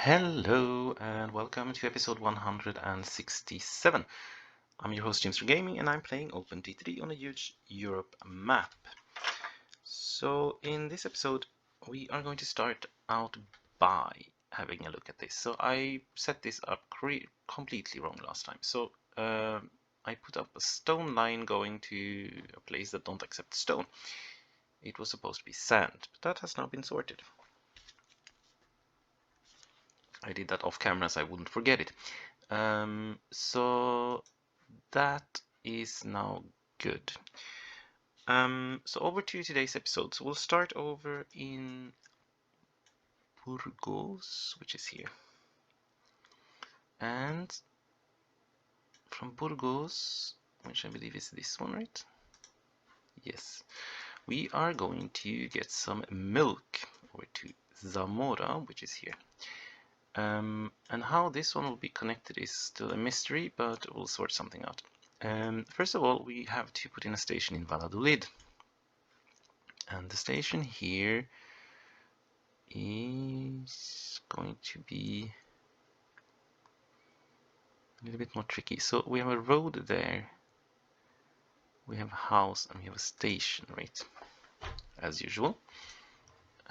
Hello and welcome to episode 167. I'm your host James for Gaming and I'm playing OTTD on a huge Europe map. So in this episode we are going to start out by having a look at this. So I set this up completely wrong last time. So I put up a stone line going to a place that don't accept stone. It was supposed to be sand, but that has now been sorted. I did that off camera so I wouldn't forget it. So that is now good. So over to today's episode. So we'll start over in Burgos, which is here. And from Burgos, which I believe is this one, right? Yes. We are going to get some milk over to Zamora, which is here. And how this one will be connected is still a mystery, but we'll sort something out. First of all, we have to put in a station in Valladolid. And the station here is going to be a little bit more tricky. So we have a road there, we have a house, and we have a station, right? As usual.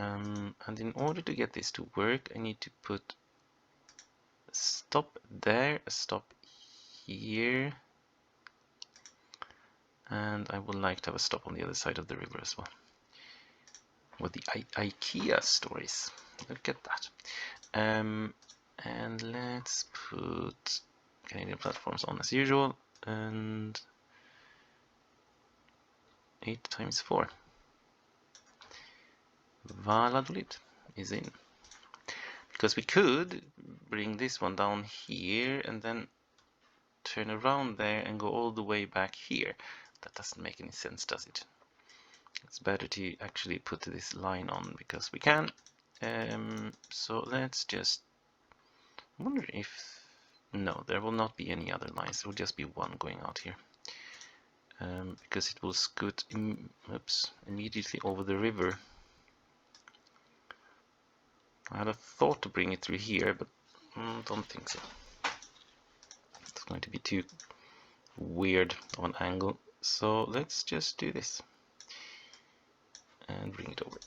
And in order to get this to work, I need to put a stop there, a stop here, and I would like to have a stop on the other side of the river as well. With the IKEA stories. Look at that. And let's put Canadian platforms on as usual, and 8 times 4. Valladolid is in. Because we could bring this one down here and then turn around there and go all the way back here. That doesn't make any sense, does it? It's better to actually put this line on because we can. So let's just wonder if no, there will not be any other lines. There will just be one going out here, because it will scoot immediately over the river. I had a thought to bring it through here, but don't think so. It's going to be too weird of an angle. So let's just do this and bring it over.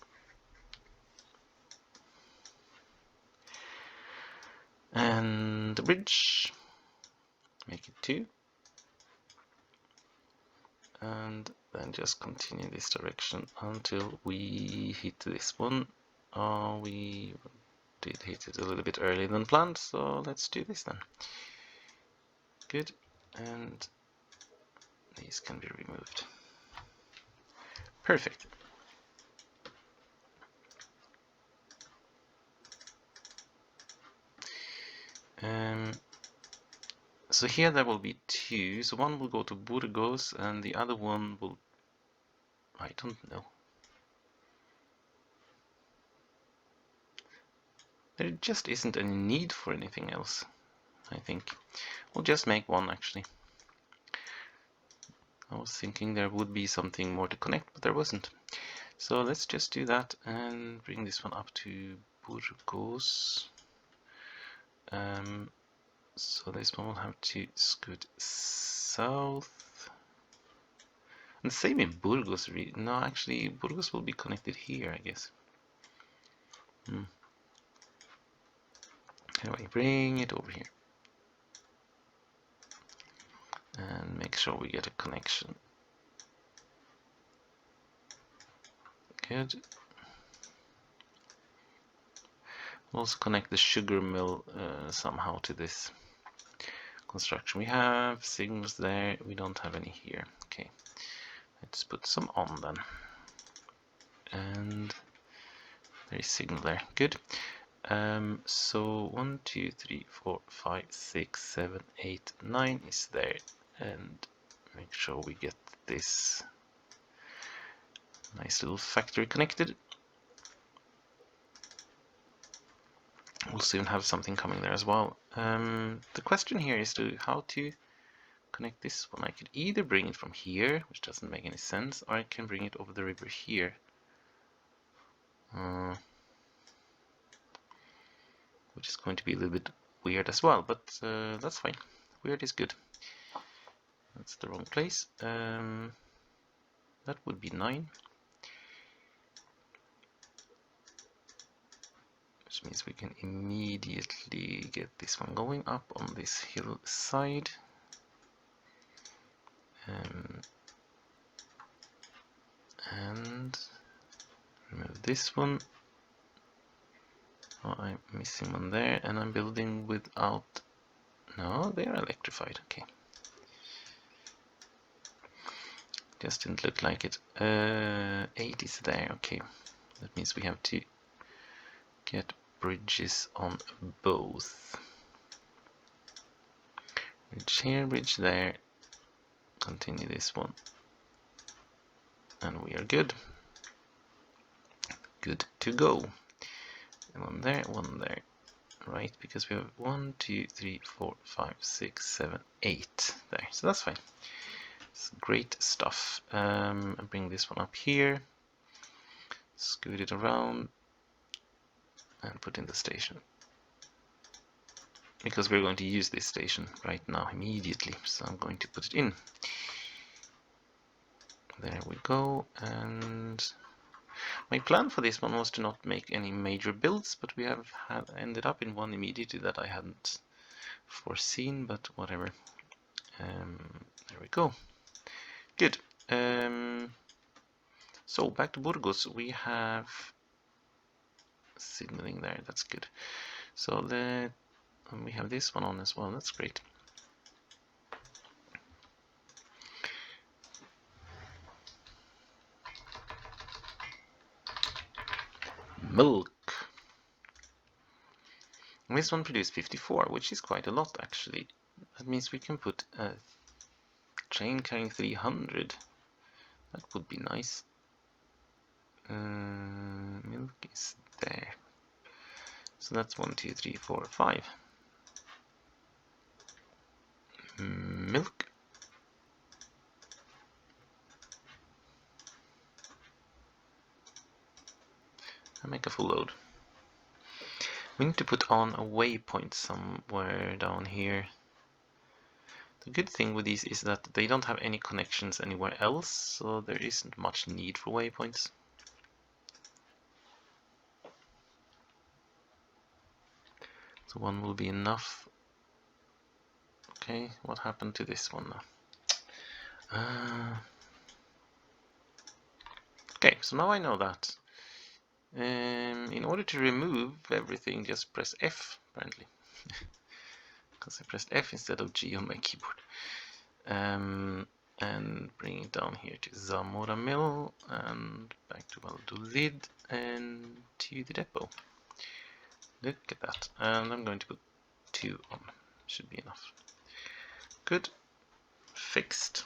And the bridge, make it 2. And then just continue this direction until we hit this one. We did hit it a little bit earlier than planned, so let's do this then. Good, and these can be removed. Perfect. So here there will be 2, so one will go to Burgos and the other one will, I don't know. There just isn't any need for anything else, I think. We'll just make one actually. I was thinking there would be something more to connect, but there wasn't. So let's just do that and bring this one up to Burgos. So this one will have to scoot south. And same in Burgos. No, actually, Burgos will be connected here, I guess. Anyway, bring it over here. And make sure we get a connection. Good. We'll also connect the sugar mill somehow to this construction. We have signals there, we don't have any here. Okay, let's put some on then. And there is signal there. Good. So 1, 2, 3, 4, 5, 6, 7, 8, 9 is there. And make sure we get this nice little factory connected. We'll soon have something coming there as well. The question here is how to connect this one. I could either bring it from here, which doesn't make any sense, or I can bring it over the river here. which is going to be a little bit weird as well, but that's fine. Weird is good. That's the wrong place. That would be 9. Which means we can immediately get this one going up on this hillside. And remove this one. Oh, I'm missing one there, and I'm building without... No, they are electrified, okay. Just didn't look like it. 8 is there, okay. That means we have to get bridges on both. Bridge here, bridge there. Continue this one. And we are good. Good to go. And one there, right? Because we have 1, 2, 3, 4, 5, 6, 7, 8 there. So that's fine. It's great stuff. I'll bring this one up here. Scoot it around. And put in the station. Because we're going to use this station right now immediately. So I'm going to put it in. There we go. And my plan for this one was to not make any major builds, but we have ended up in one immediately that I hadn't foreseen, but whatever. There we go. Good. So back to Burgos. We have signaling there. That's good. So we have this one on as well. That's great. Milk. And this one produced 54, which is quite a lot actually. That means we can put a train carrying 300. That would be nice. Milk is there. So that's 1, 2, 3, 4, 5. Milk. And make a full load. We need to put on a waypoint somewhere down here. The good thing with these is that they don't have any connections anywhere else, so there isn't much need for waypoints. So one will be enough. Okay, what happened to this one now? Okay, so now I know that. In order to remove everything, just press F, apparently. Because I pressed F instead of G on my keyboard. And bring it down here to Zamora mill, and back to Valladolid, and to the depot. Look at that. And I'm going to put 2 on. Should be enough. Good. Fixed.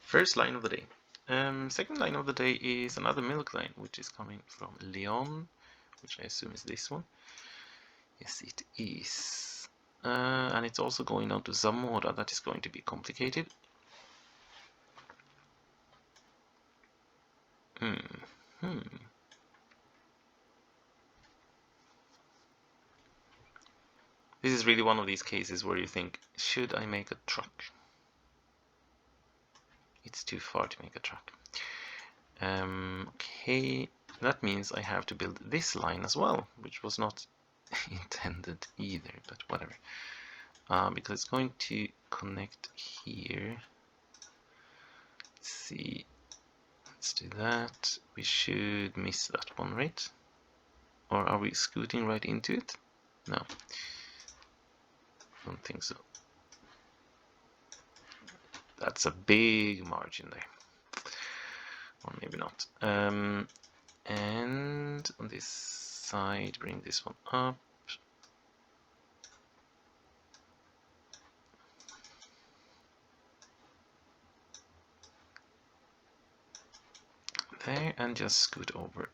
First line of the day. Second line of the day is another milk line, which is coming from León, which I assume is this one. Yes, it is. And it's also going on to Zamora. That is going to be complicated. This is really one of these cases where you think, should I make a truck? It's too far to make a truck. Okay, that means I have to build this line as well, which was not intended either, but whatever. Because it's going to connect here. Let's see. Let's do that. We should miss that one, right? Or are we scooting right into it? No. I don't think so. That's a big margin there. Or maybe not. And on this side, bring this one up. There, and just scoot over.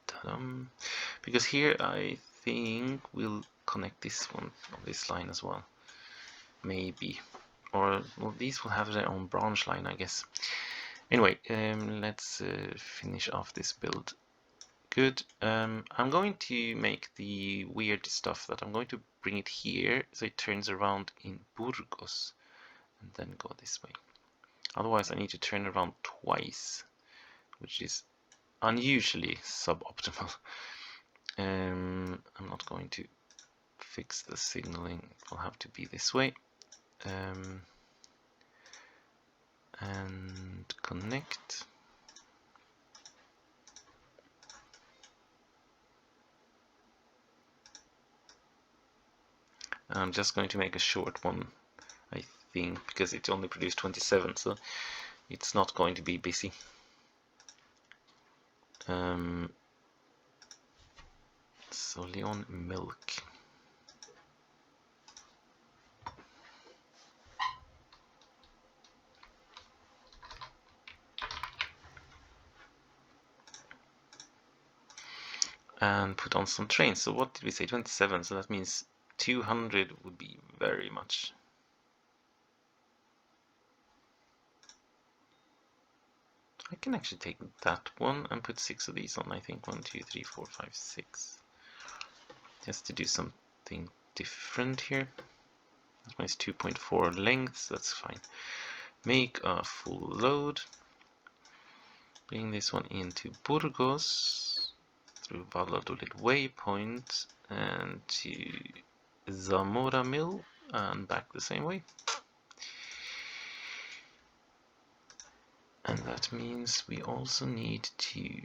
Ta-dum. Because here I think we'll connect this one on this line as well. Maybe. Or, well, these will have their own branch line, I guess. Anyway, let's finish off this build Good. I'm going to make the weird stuff that I'm going to bring it here so it turns around in Burgos and then go this way. Otherwise I need to turn around twice, which is unusually suboptimal. I'm not going to fix the signaling. It will have to be this way. And connect. I'm just going to make a short one, I think, because it only produced 27, so it's not going to be busy. So León milk. And put on some trains. So what did we say? 27, so that means 200 would be very much. I can actually take that one and put 6 of these on, I think. 1, 2, 3, 4, 5, 6. Just to do something different here. That means 2.4 lengths, that's fine. Make a full load. Bring this one into Burgos through Valladolid waypoint and to Zamora mill and back the same way. And that means we also need to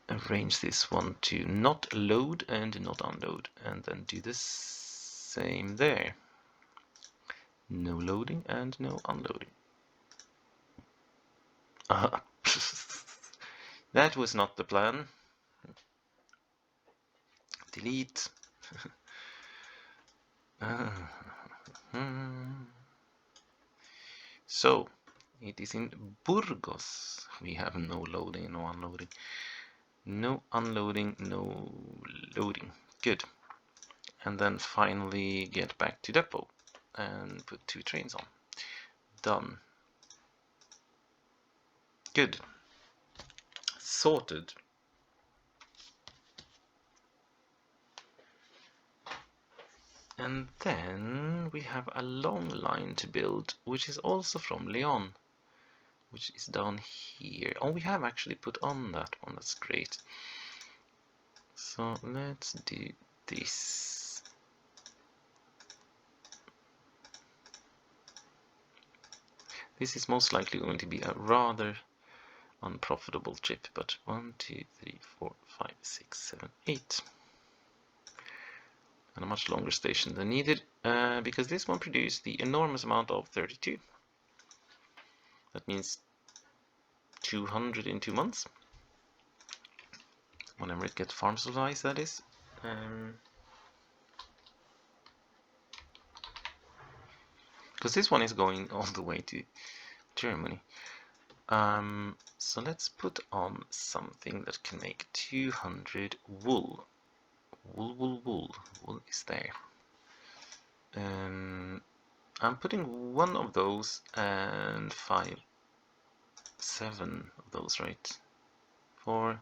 arrange this one to not load and not unload, and then do the same there. No loading and no unloading. That was not the plan. Delete. So it is in Burgos. We have no loading, no unloading. No unloading, no loading. Good. And then finally get back to depot and put 2 trains on. Done. Good. Sorted. And then we have a long line to build, which is also from León, which is down here. Oh, we have actually put on that one. That's great. So let's do this. This is most likely going to be a rather unprofitable trip, but 1, 2, 3, 4, 5, 6, 7, 8. And a much longer station than needed, because this one produced the enormous amount of 32. That means 200 in 2 months. Whenever it gets farm supplies, that is. Because this one is going all the way to Germany. So let's put on something that can make 200 wool. Wool is there. I'm putting 1 of those and 7 of those, right? 4,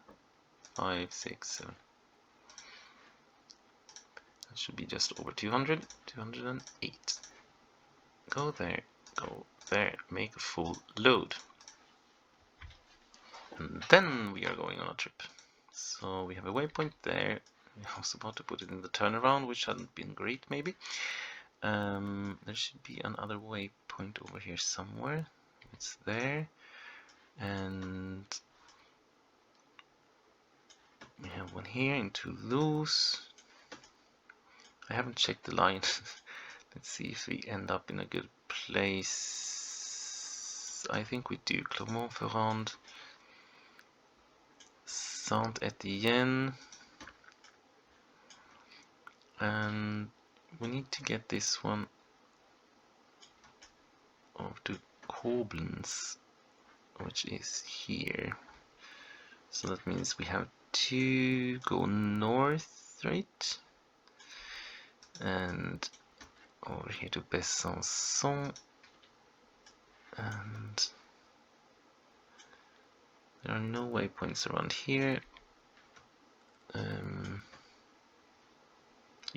5, 6, 7. That should be just over 200. 208. Go there, make a full load. And then we are going on a trip. So we have a waypoint there. I was about to put it in the turnaround, which hadn't been great, maybe. There should be another waypoint over here somewhere. It's there. And we have one here in Toulouse. I haven't checked the line. Let's see if we end up in a good place. I think we do. Clermont-Ferrand, Saint-Étienne. And we need to get this one over to Koblenz, which is here. So that means we have to go north, right? And over here to Besançon. And there are no waypoints around here.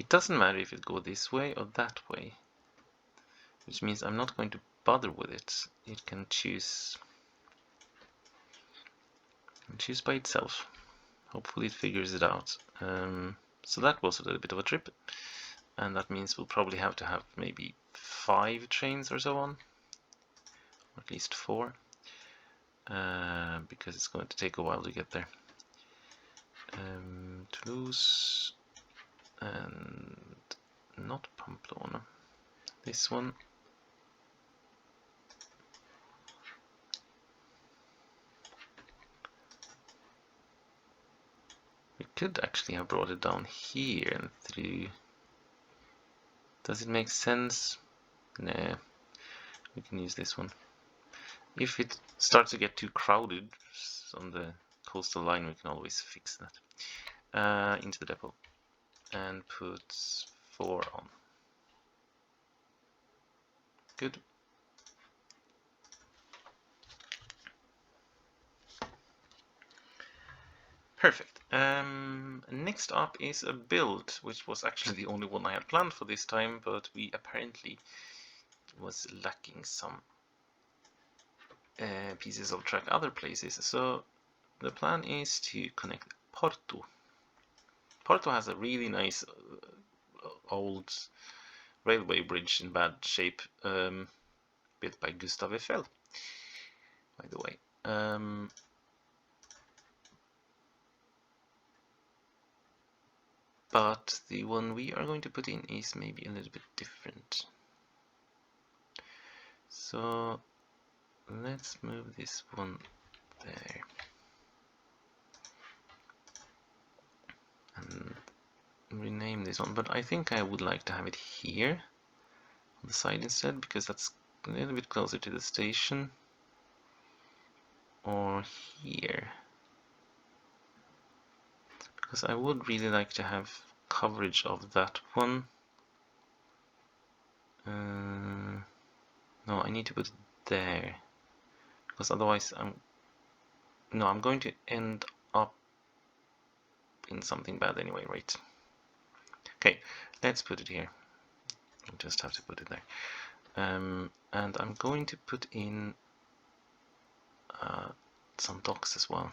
It doesn't matter if it goes this way or that way, which means I'm not going to bother with it. It can choose by itself. Hopefully it figures it out. So that was a little bit of a trip, and that means we'll probably have to have maybe 5 trains or so on, or at least 4, because it's going to take a while to get there. Toulouse, and not Pamplona. This one. We could actually have brought it down here and through. Does it make sense? Nah, we can use this one. If it starts to get too crowded on the coastal line, we can always fix that. Into the depot and put 4 on. Good. Perfect. Next up is a build, which was actually the only one I had planned for this time, but we apparently was lacking some pieces of track other places. So the plan is to connect Porto. Porto has a really nice old railway bridge in bad shape, built by Gustav Eiffel, by the way. But the one we are going to put in is maybe a little bit different. So let's move this one there. And rename this one, but I think I would like to have it here on the side instead, because that's a little bit closer to the station. Or here. Because I would really like to have coverage of that one. No, I need to put it there, because otherwise I'm going to end up in something bad anyway, right? Okay, let's put it here. I just have to put it there. And I'm going to put in some docks as well,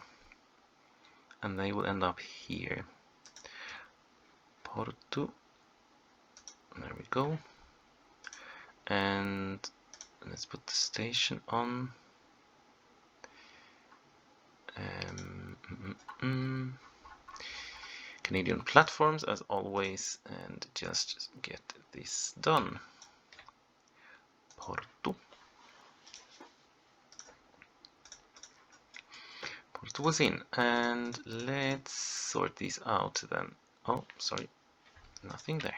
and they will end up here. Porto, there we go. And let's put the station on. Canadian platforms as always, and just get this done. Porto. Porto was in, and let's sort these out then. Oh, sorry, nothing there.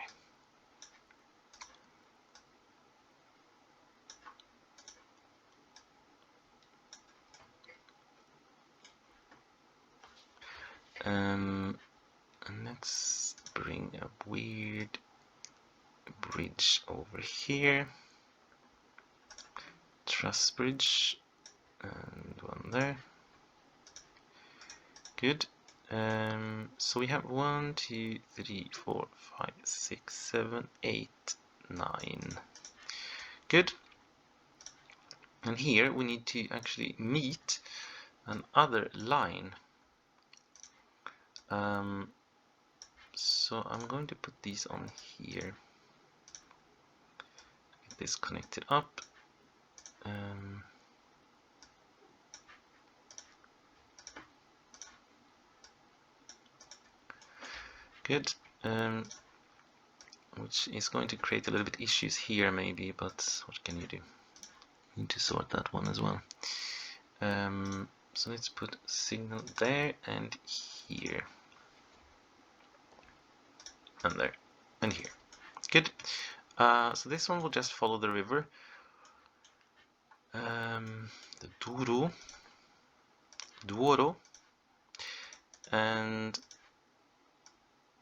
And let's bring a weird bridge over here. Truss bridge, and one there. Good. So we have 1, 2, 3, 4, 5, 6, 7, 8, 9. Good. And here we need to actually meet another line. So I'm going to put these on here. Get this connected up. Good. Which is going to create a little bit issues here maybe, but what can you do? Need to sort that one as well. So let's put signal there and here. And there, and here. Good. So this one will just follow the river. The Douro. And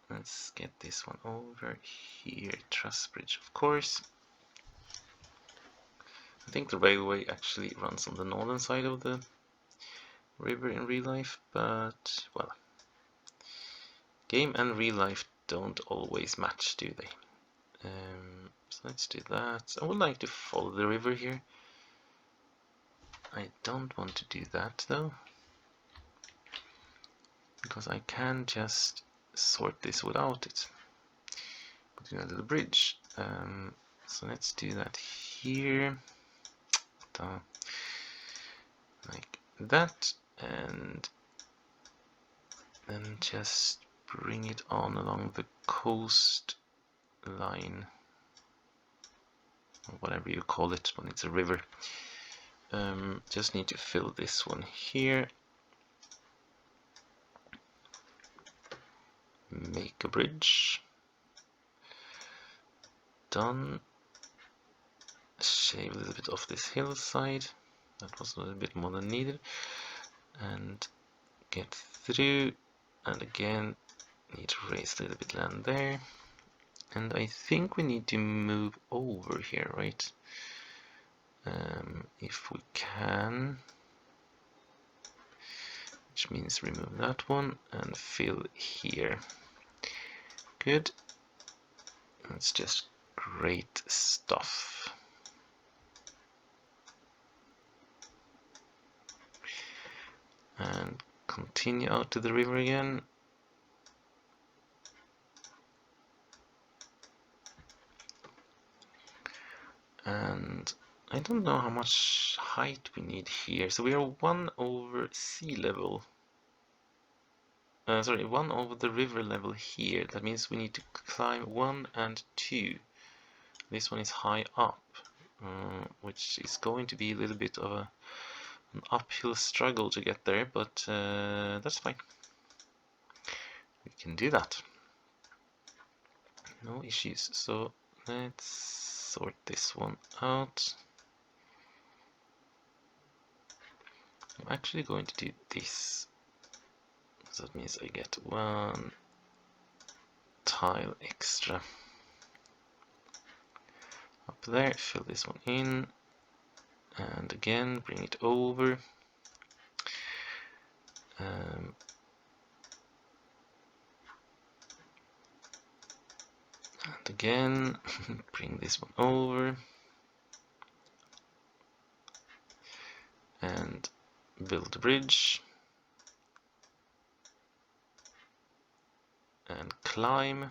let's get this one over here. Truss bridge, of course. I think the railway actually runs on the northern side of the river in real life, but well, game and real life don't always match, do they? So let's do that. I would like to follow the river here. I don't want to do that though, because I can just sort this without it. Put in a little bridge. So let's do that here, like that, and then just bring it on along the coast line, or whatever you call it when it's a river. Just need to fill this one here. Make a bridge. Done. Shave a little bit off this hillside. That was a little bit more than needed. And get through. And again, need to raise a little bit land there. And I think we need to move over here, right? If we can. Which means remove that one and fill here. Good. That's just great stuff. And continue out to the river again. And I don't know how much height we need here. So we are 1 over sea level. Sorry, 1 over the river level here. That means we need to climb 1 and 2. This one is high up, which is going to be a little bit of an uphill struggle to get there, but that's fine. We can do that. No issues. So let's sort this one out. I'm actually going to do this. So that means I get 1 tile extra. Up there, fill this one in. And again, bring it over. And again, bring this one over. And build a bridge. And climb.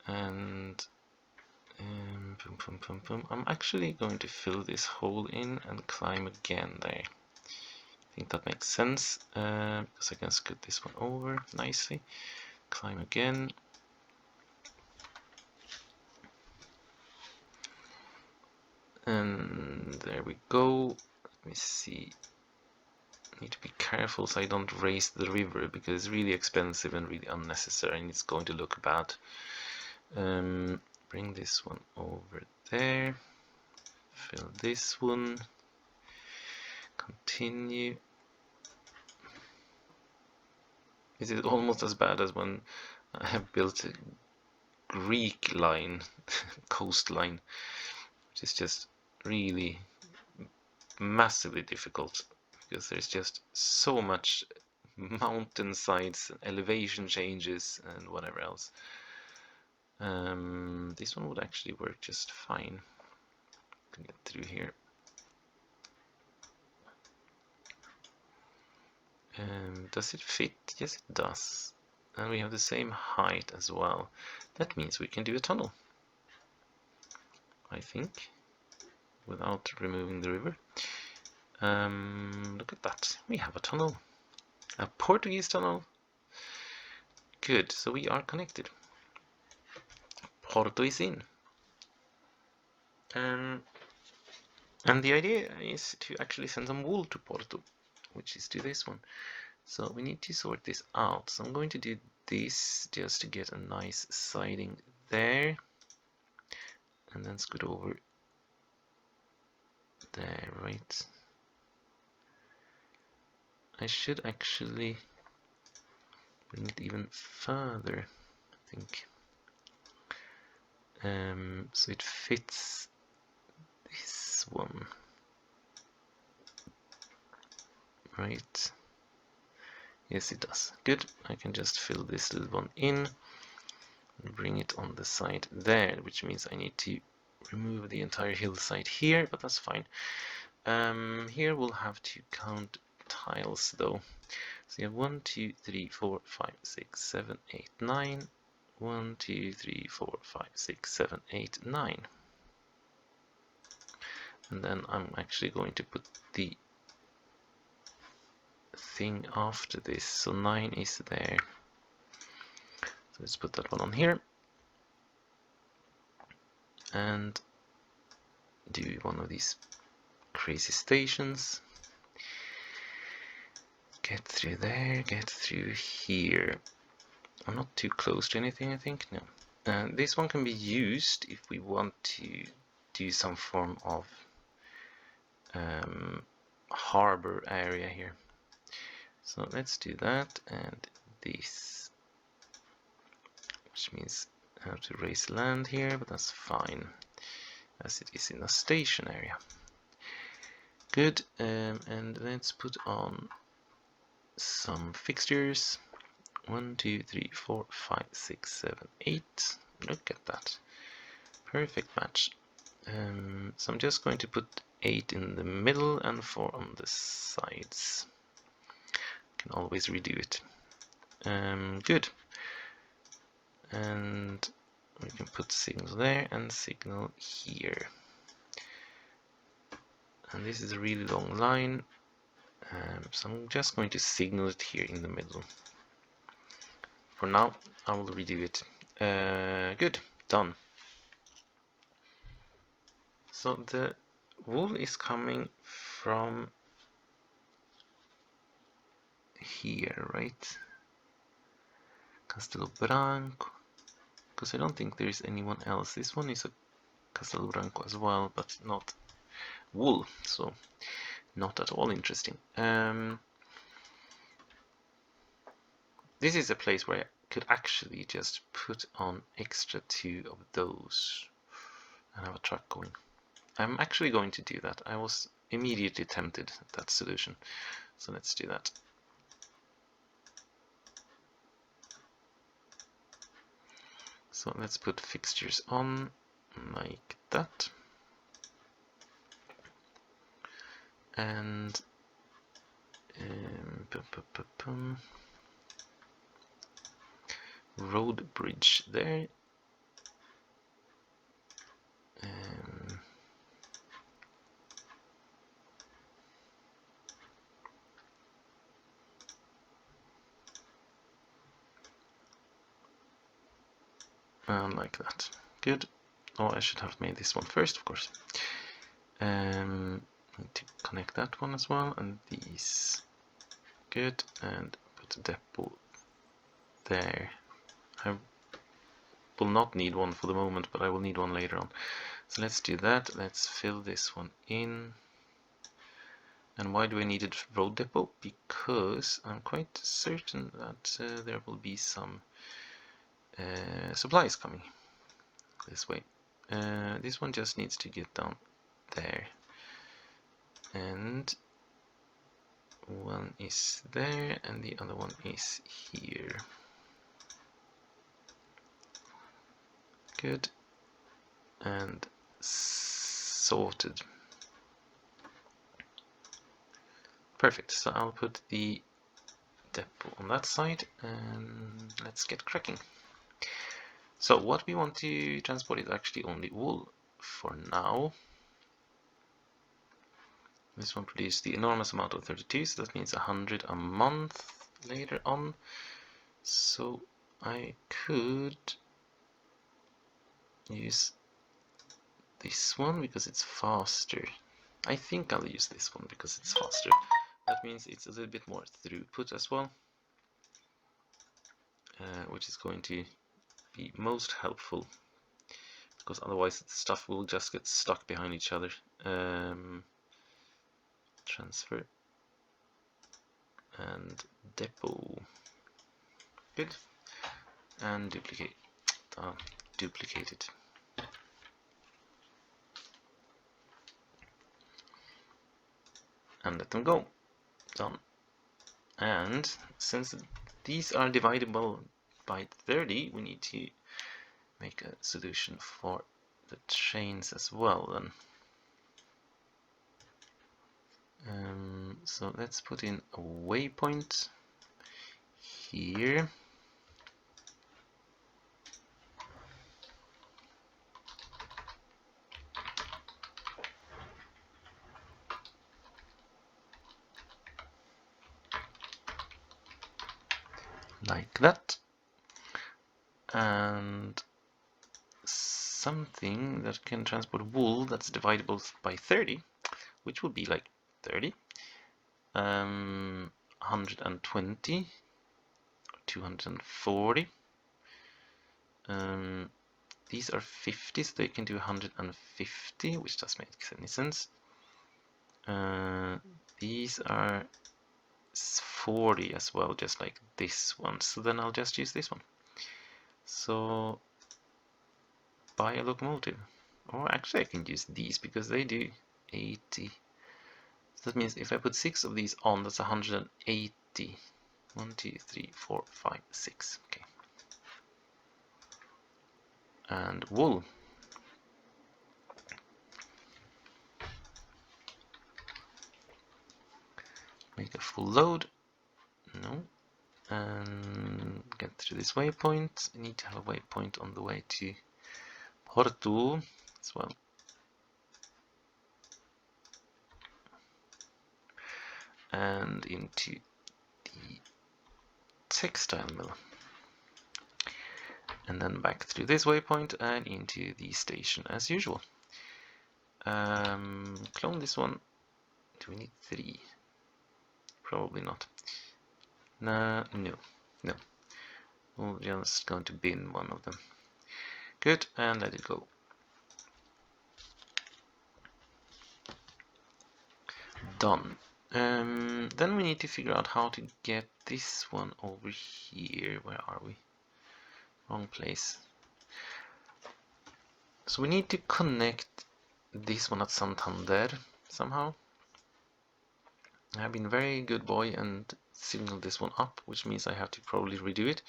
And boom, boom, boom, boom. I'm actually going to fill this hole in and climb again there. I think that makes sense, because I can scoot this one over nicely. Climb again. And there we go. Let me see. Need to be careful so I don't raise the river, because it's really expensive and really unnecessary and it's going to look bad. Bring this one over there. Fill this one. Continue. Is it almost as bad as when I have built a Greek line, coastline, which is just really massively difficult because there's just so much mountainsides and elevation changes and whatever else. This one would actually work just fine. Can get through here. Does it fit? Yes, it does. And we have the same height as well. That means we can do a tunnel, I think, without removing the river. Look at that. We have a tunnel. A Portuguese tunnel. Good, so we are connected. Porto is in. And the idea is to actually send some wool to Porto, which is to this one. So we need to sort this out. So I'm going to do this just to get a nice siding there. And then scoot over there, right? I should actually bring it even further, I think. So it fits this one. right? Yes, it does. Good. I can just fill this little one in and bring it on the side there, which means I need to remove the entire hillside here, but that's fine. Here we'll have to count tiles though. So you have 1, 2, 3, 4, 5, 6, 7, 8, 9. 1, 2, 3, 4, 5, 6, 7, 8, 9. And then I'm actually going to put the thing after this, so 9 is there. So let's put that one on here and do one of these crazy stations. Get through there, get through here. I'm not too close to anything, I think. No. This one can be used if we want to do some form of harbor area here. So let's do that, and this, which means I have to raise land here, but that's fine as it is in a station area. Good, and let's put on some fixtures. 1, 2, 3, 4, 5, 6, 7, 8. Look at that. Perfect match. So I'm just going to put 8 in the middle and 4 on the sides. Can always redo it. Good. And we can put signal there and signal here. And this is a really long line. So I'm just going to signal it here in the middle. For now, I will redo it. Good, done. So the wool is coming from here, right? Castelo Branco, because I don't think there is anyone else. This one is a Castelo Branco as well, but not wool, so not at all interesting. This is a place where I could actually just put on extra 2 of those and have a truck going. I'm actually going to do that. I was immediately tempted at that solution, so let's do that. So let's put fixtures on like that, and road bridge there. And like that. Good. Oh, I should have made this one first, of course. Need to connect that one as well, and these. Good, and put a depot there. I will not need one for the moment, but I will need one later on. So let's do that. Let's fill this one in. And why do I need a road depot? Because I'm quite certain that there will be some supplies coming this way. This one just needs to get down there, and one is there and the other one is here. Good, and sorted. Perfect. So I'll put the depot on that side and let's get cracking. So what we want to transport is actually only wool for now. This one produced the enormous amount of 32, so that means 100 a month later on. So I could use this one because it's faster. I think I'll use this one because it's faster. That means it's a little bit more throughput as well, which is going to be most helpful, because otherwise the stuff will just get stuck behind each other. Transfer and depot. Good. And duplicate. Duplicate it. And let them go. Done. And since these are divisible by 30, we need to make a solution for the trains as well then. So let's put in a waypoint here. Like that. And something that can transport wool that's divisible by 30, which would be like 30, 120, 240. These are 50, so they can do 150, which does make any sense. These are 40 as well, just like this one. So then I'll just use this one. So buy a locomotive. Or actually I can use these because they do 80. So that means if I put 6 of these on, that's 180. 1, 2, 3, 4, 5, 6. Okay. And wool. Make a full load. No. And get through this waypoint. I need to have a waypoint on the way to Porto as well. And into the textile mill. And then back through this waypoint and into the station as usual. Clone this one. Do we need 3? Probably not. No. We're just going to bin one of them. Good, and let it go. Done. Then we need to figure out how to get this one over here. Where are we? Wrong place. So we need to connect this one at Santander somehow. I've been very good boy and signaled this one up, which means I have to probably redo it.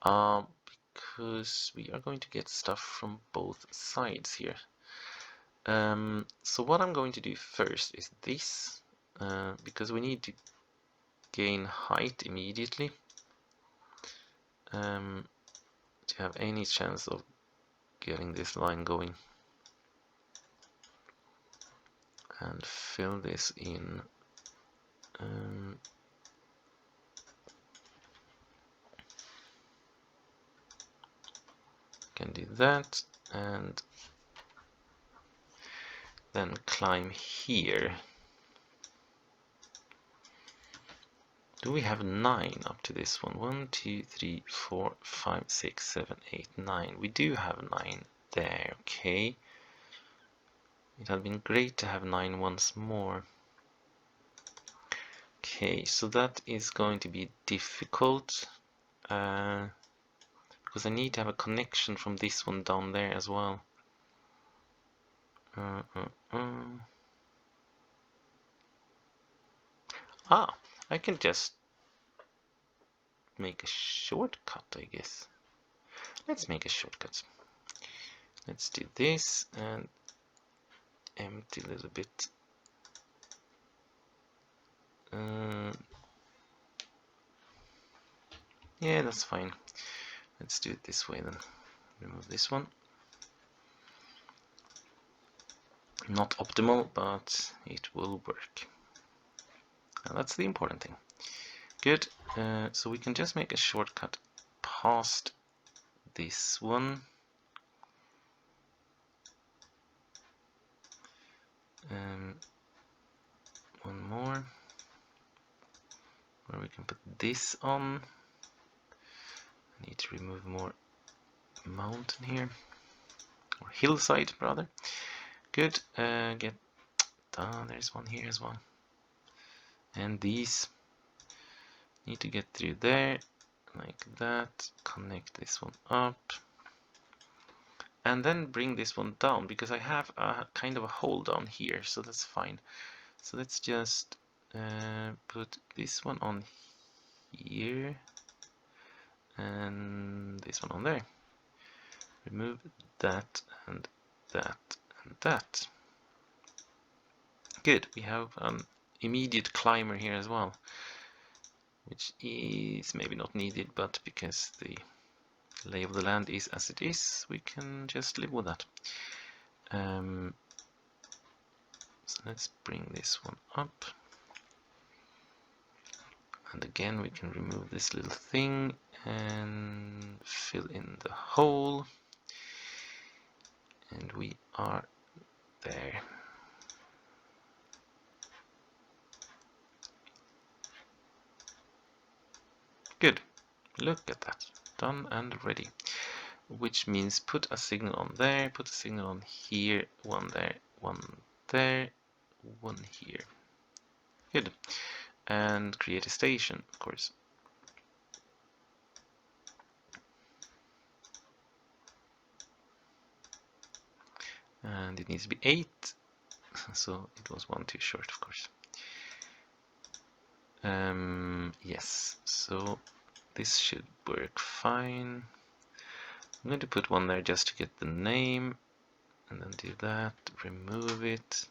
Because we are going to get stuff from both sides here. So what I'm going to do first is this, because we need to gain height immediately to have any chance of getting this line going, and fill this in. Can do that, and then climb here. Do we have 9 up to this one? 1, 2, 3, 4, 5, 6, 7, 8, 9. We do have 9 there, okay. It had been great to have 9 once more. Okay, so that is going to be difficult. Because I need to have a connection from this one down there as well. I can just make a shortcut, I guess. Let's make a shortcut. Let's do this and empty a little bit. Yeah, that's fine. Let's do it this way then. Remove this one. Not optimal, but it will work. And that's the important thing. Good. So we can just make a shortcut past this one. One more. Where we can put this on. I need to remove more mountain here. Or hillside, rather. Good. There's one here as well. And these need to get through there, like that. Connect this one up. And then bring this one down, because I have a kind of a hole down here, so that's fine. So let's just put this one on here and this one on there. Remove that and that and that. Good, we have an immediate climber here as well, which is maybe not needed, but because the lay of the land is as it is, we can just live with that. So let's bring this one up. And again, we can remove this little thing and fill in the hole. And we are there. Good. Look at that. Done and ready. Which means put a signal on there, put a signal on here, one there, one there, one here. Good. And create a station, of course. And it needs to be 8, so it was 1 too short, of course. Yes, so this should work fine. I'm going to put one there just to get the name, and then do that, remove it.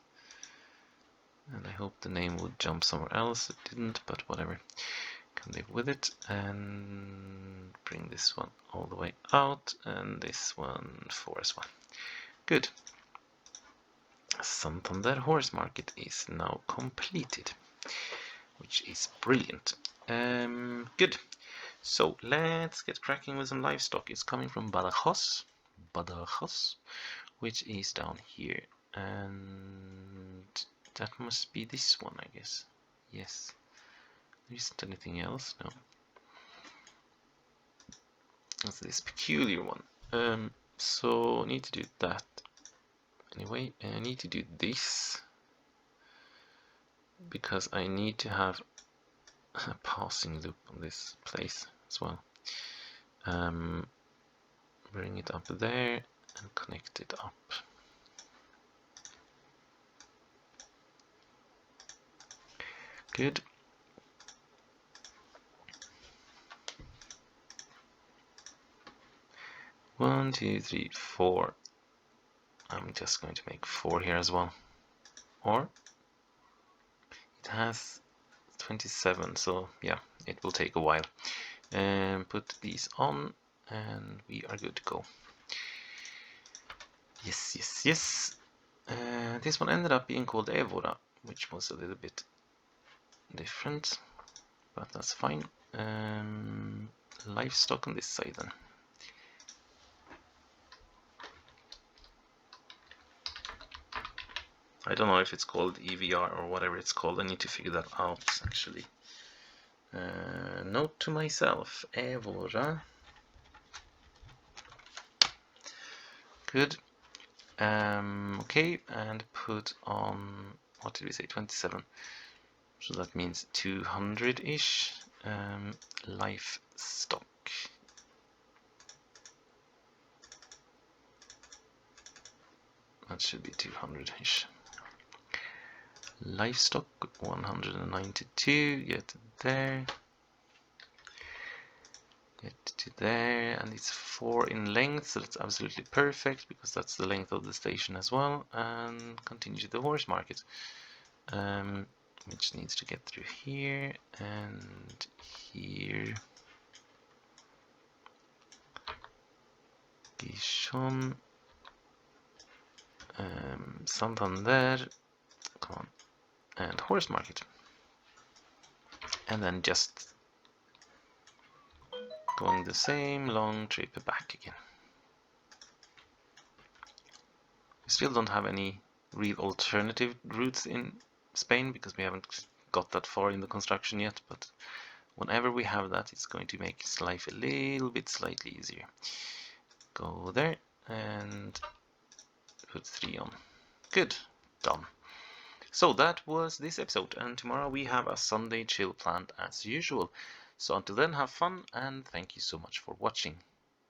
And I hope the name would jump somewhere else. It didn't, but whatever. Can live with it. And bring this one all the way out, and this one 4 as well. Good. Santander horse market is now completed, which is brilliant. Good. So let's get cracking with some livestock. It's coming from Badajoz, which is down here, and that must be this one, I guess. Yes. There isn't anything else, no. That's this peculiar one. So I need to do that. Anyway, I need to do this because I need to have a passing loop on this place as well. Bring it up there and connect it up. Good. One, two, three, 4. I'm just going to make 4 here as well. Or it has 27, so yeah, it will take a while. Put these on and we are good to go. Yes, yes, yes. This one ended up being called Evora, which was a little bit different, but that's fine. Livestock on this side then. I don't know if it's called EVR or whatever it's called. I need to figure that out actually. Note to myself, Evora. Good. Okay, and put on, what did we say, 27. So that means 200-ish. Livestock. That should be 200-ish. Livestock 192, get there, get to there, and it's 4 in length, so that's absolutely perfect because that's the length of the station as well. And continue to the horse market, which needs to get through here and here. Gishon, Santander, come on. And horse market, and then just going the same long trip back again. We still don't have any real alternative routes in Spain because we haven't got that far in the construction yet, but whenever we have that, it's going to make life a little bit slightly easier. Go there and put 3 on. Good, done. So that was this episode, and tomorrow we have a Sunday chill planned as usual. So until then, have fun, and thank you so much for watching.